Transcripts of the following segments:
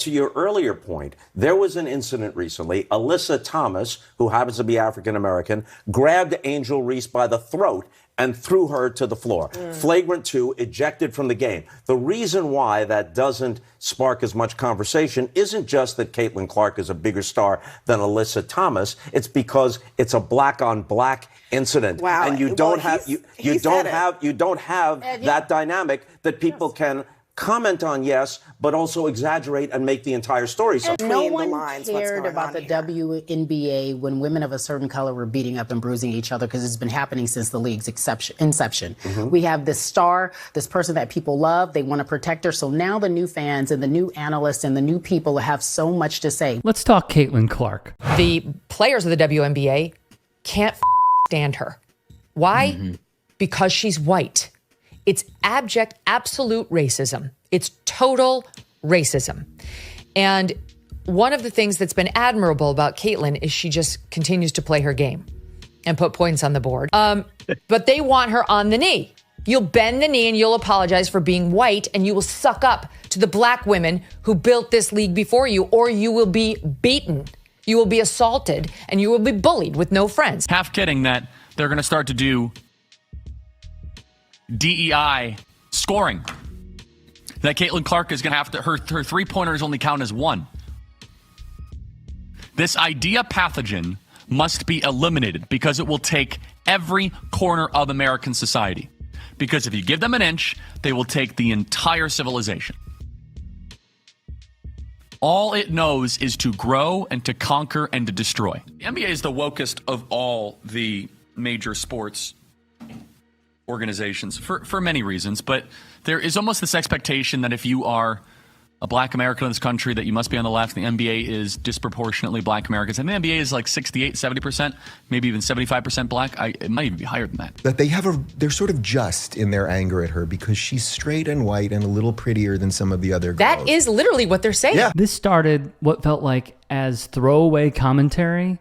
to your earlier point, there was an incident recently. Alyssa Thomas, who happens to be African-American, grabbed Angel Reese by the throat and threw her to the floor. Flagrant 2, ejected from the game. The reason why that doesn't spark as much conversation isn't just that Caitlin Clark is a bigger star than Alyssa Thomas. It's because it's a black-on-black incident, wow. and you don't have that dynamic that people can comment on, yes, but also exaggerate and make the entire story something. No one cared about the WNBA when women of a certain color were beating up and bruising each other, because it's been happening since the league's inception. We have this star, this person that people love. They want to protect her. So now the new fans and the new analysts and the new people have so much to say. Let's talk Caitlin Clark. The players of the WNBA can't stand her. Why? Because she's white. It's abject, absolute racism. It's total racism. And one of the things that's been admirable about Caitlin is she just continues to play her game and put points on the board. But they want her on the knee. You'll bend the knee and you'll apologize for being white, and you will suck up to the black women who built this league before you, or you will be beaten. You will be assaulted and you will be bullied with no friends. Half kidding that they're going to start to do DEI scoring. That Caitlin Clark is going to have to, her three-pointers only count as one. This idea pathogen must be eliminated because it will take every corner of American society. Because if you give them an inch, they will take the entire civilization. All it knows is to grow and to conquer and to destroy. The NBA is the wokest of all the major sports organizations for many reasons, but there is almost this expectation that if you are a black American in this country that you must be on the left. The NBA is disproportionately black Americans. And the NBA is like 68, 70%, maybe even 75% black. It might even be higher than that. That they're sort of just in their anger at her because she's straight and white and a little prettier than some of the other girls. That is literally what they're saying. Yeah. This started what felt like as throwaway commentary,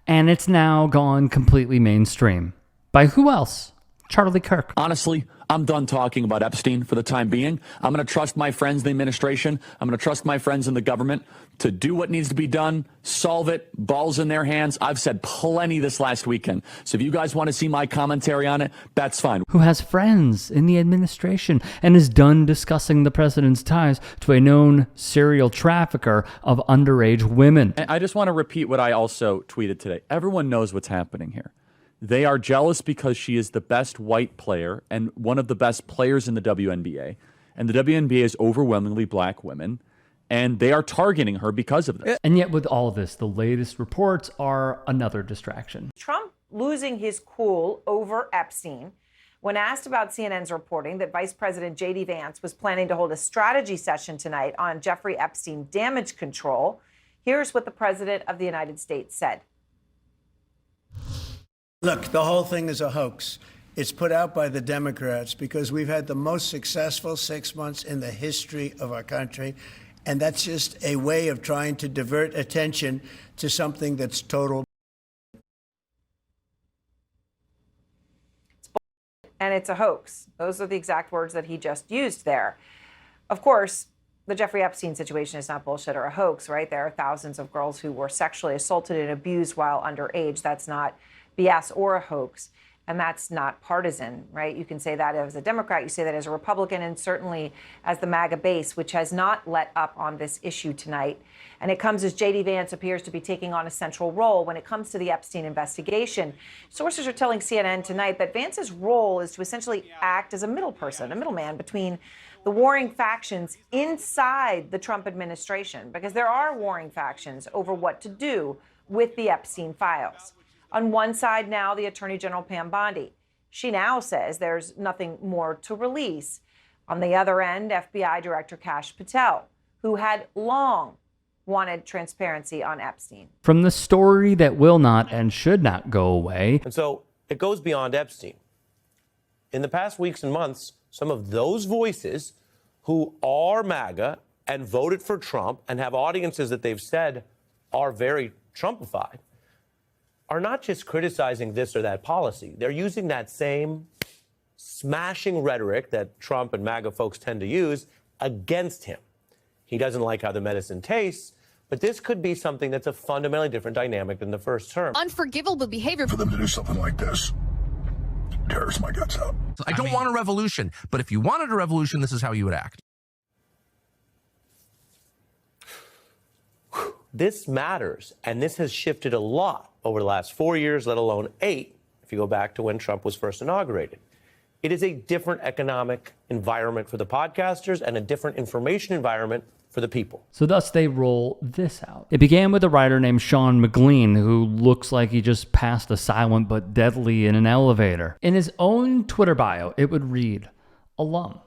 and it's now gone completely mainstream. By who else? Charlie Kirk. Honestly, I'm done talking about Epstein for the time being. I'm going to trust my friends in the administration. I'm going to trust my friends in the government to do what needs to be done, solve it, balls in their hands. I've said plenty this last weekend. So if you guys want to see my commentary on it, that's fine. Who has friends in the administration and is done discussing the president's ties to a known serial trafficker of underage women. I just want to repeat what I also tweeted today. Everyone knows what's happening here. They are jealous because she is the best white player and one of the best players in the WNBA. And the WNBA is overwhelmingly black women. And they are targeting her because of this. And yet with all of this, the latest reports are another distraction. Trump losing his cool over Epstein. When asked about CNN's reporting that Vice President J.D. Vance was planning to hold a strategy session tonight on Jeffrey Epstein damage control, here's what the President of the United States said. Look, the whole thing is a hoax. It's put out by the Democrats because we've had the most successful 6 months in the history of our country. And that's just a way of trying to divert attention to something that's total. And it's a hoax. Those are the exact words that he just used there. Of course, the Jeffrey Epstein situation is not bullshit or a hoax, right? There are thousands of girls who were sexually assaulted and abused while underage. That's not BS or a hoax, and that's not partisan, right? You can say that as a Democrat, you say that as a Republican, and certainly as the MAGA base, which has not let up on this issue tonight. And it comes as J.D. Vance appears to be taking on a central role when it comes to the Epstein investigation. Sources are telling CNN tonight that Vance's role is to essentially act as a middle person, a middleman between the warring factions inside the Trump administration, because there are warring factions over what to do with the Epstein files. On one side now, the Attorney General Pam Bondi. She now says there's nothing more to release. On the other end, FBI Director Kash Patel, who had long wanted transparency on Epstein. From the story that will not and should not go away. And so it goes beyond Epstein. In the past weeks and months, some of those voices who are MAGA and voted for Trump and have audiences that they've said are very Trumpified are not just criticizing this or that policy. They're using that same smashing rhetoric that Trump and MAGA folks tend to use against him. He doesn't like how the medicine tastes. But this could be something that's a fundamentally different dynamic than the first term. Unforgivable behavior. For them to do something like this tears my guts out. I don't want a revolution, but if you wanted a revolution, this is how you would act. This matters, and this has shifted a lot over the last 4 years, let alone 8, if you go back to when Trump was first inaugurated. It is a different economic environment for the podcasters and a different information environment for the people. So thus they roll this out. It began with a writer named Sean McClean, who looks like he just passed a silent but deadly in an elevator. In his own Twitter bio, it would read, alum,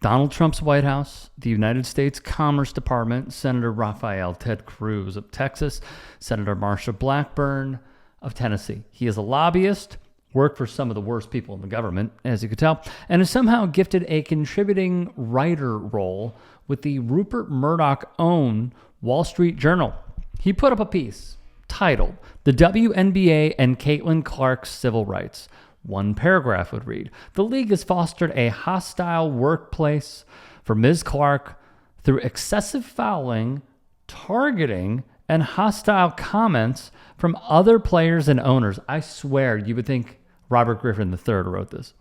Donald Trump's White House, the United States Commerce Department, Senator Rafael Ted Cruz of Texas, Senator Marsha Blackburn of Tennessee. He is a lobbyist, worked for some of the worst people in the government, as you could tell, and is somehow gifted a contributing writer role with the Rupert Murdoch-owned Wall Street Journal. He put up a piece titled, "The WNBA and Caitlin Clark's Civil Rights." One paragraph would read, "The league has fostered a hostile workplace for Ms. Clark through excessive fouling, targeting, and hostile comments from other players and owners." I swear you would think Robert Griffin III wrote this.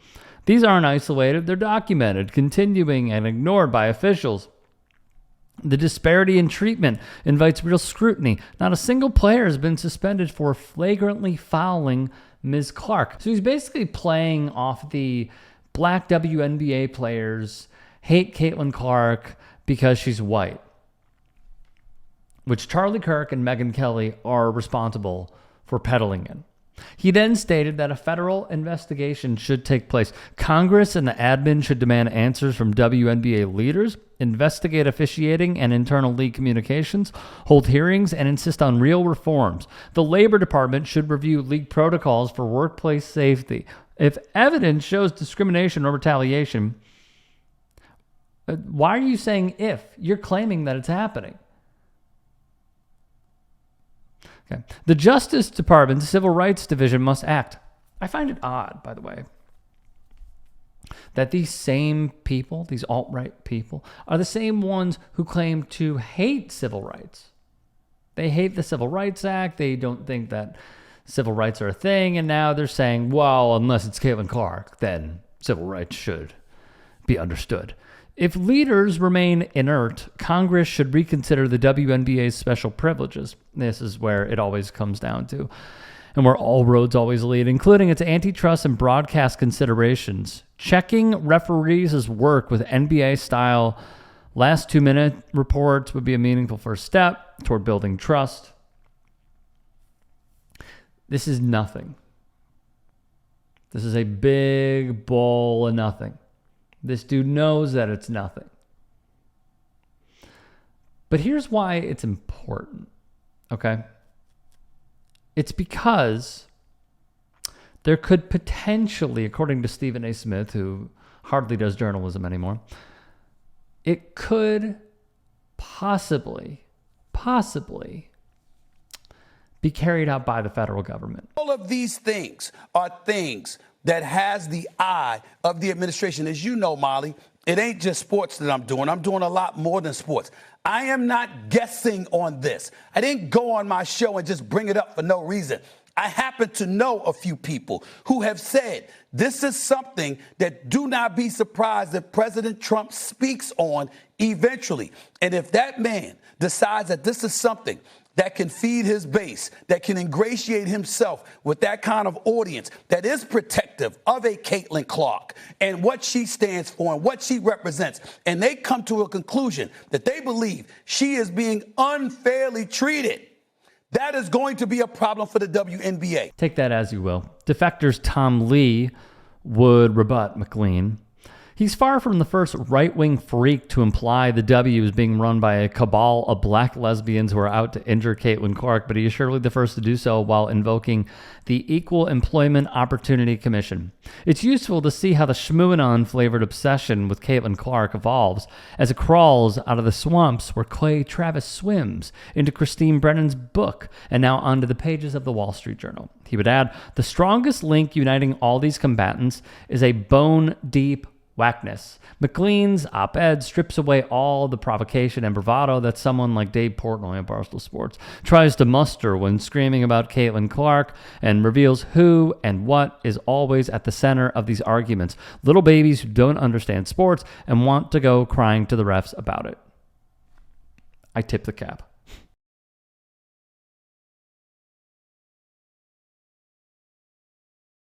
"These aren't isolated, they're documented, continuing, and ignored by officials. The disparity in treatment invites real scrutiny. Not a single player has been suspended for flagrantly fouling Ms. Clark." So he's basically playing off the black WNBA players hate Caitlin Clark because she's white, which Charlie Kirk and Megyn Kelly are responsible for peddling in. He then stated that a federal investigation should take place. Congress and the admin should demand answers from WNBA leaders, investigate officiating and internal league communications, hold hearings, and insist on real reforms. The Labor Department should review league protocols for workplace safety. If evidence shows discrimination or retaliation, why are you saying if? You're claiming that it's happening. Okay. The Justice Department, the Civil Rights Division must act. I find it odd, by the way, that these same people, these alt-right people, are the same ones who claim to hate civil rights. They hate the Civil Rights Act. They don't think that civil rights are a thing. And now they're saying, well, unless it's Caitlin Clark, then civil rights should be understood. If leaders remain inert, Congress should reconsider the WNBA's special privileges. This is where it always comes down to, and where all roads always lead, including its antitrust and broadcast considerations. Checking referees' work with NBA-style last 2-minute reports would be a meaningful first step toward building trust. This is nothing. This is a big bowl of nothing. This dude knows that it's nothing. But here's why it's important, okay? It's because there could potentially, according to Stephen A. Smith, who hardly does journalism anymore, it could possibly be carried out by the federal government. All of these things are things that has the eye of the administration. As you know, Molly, it ain't just sports that I'm doing. I'm doing a lot more than sports. I am not guessing on this. I didn't go on my show and just bring it up for no reason. I happen to know a few people who have said this is something that do not be surprised that President Trump speaks on eventually. And if that man decides that this is something that can feed his base, that can ingratiate himself with that kind of audience that is protective of a Caitlin Clark and what she stands for and what she represents, and they come to a conclusion that they believe she is being unfairly treated, that is going to be a problem for the WNBA. Take that as you will. Defectors Tom Lee would rebut McClean. He's far from the first right-wing freak to imply the W is being run by a cabal of black lesbians who are out to injure Caitlin Clark, but he is surely the first to do so while invoking the Equal Employment Opportunity Commission. It's useful to see how the schmooanon-flavored obsession with Caitlin Clark evolves as it crawls out of the swamps where Clay Travis swims into Christine Brennan's book and now onto the pages of the Wall Street Journal. He would add, the strongest link uniting all these combatants is a bone-deep whackness. McClean's op-ed strips away all the provocation and bravado that someone like Dave Portnoy of Barstool Sports tries to muster when screaming about Caitlin Clark, and reveals who and what is always at the center of these arguments: little babies who don't understand sports and want to go crying to the refs about it. I tip the cap.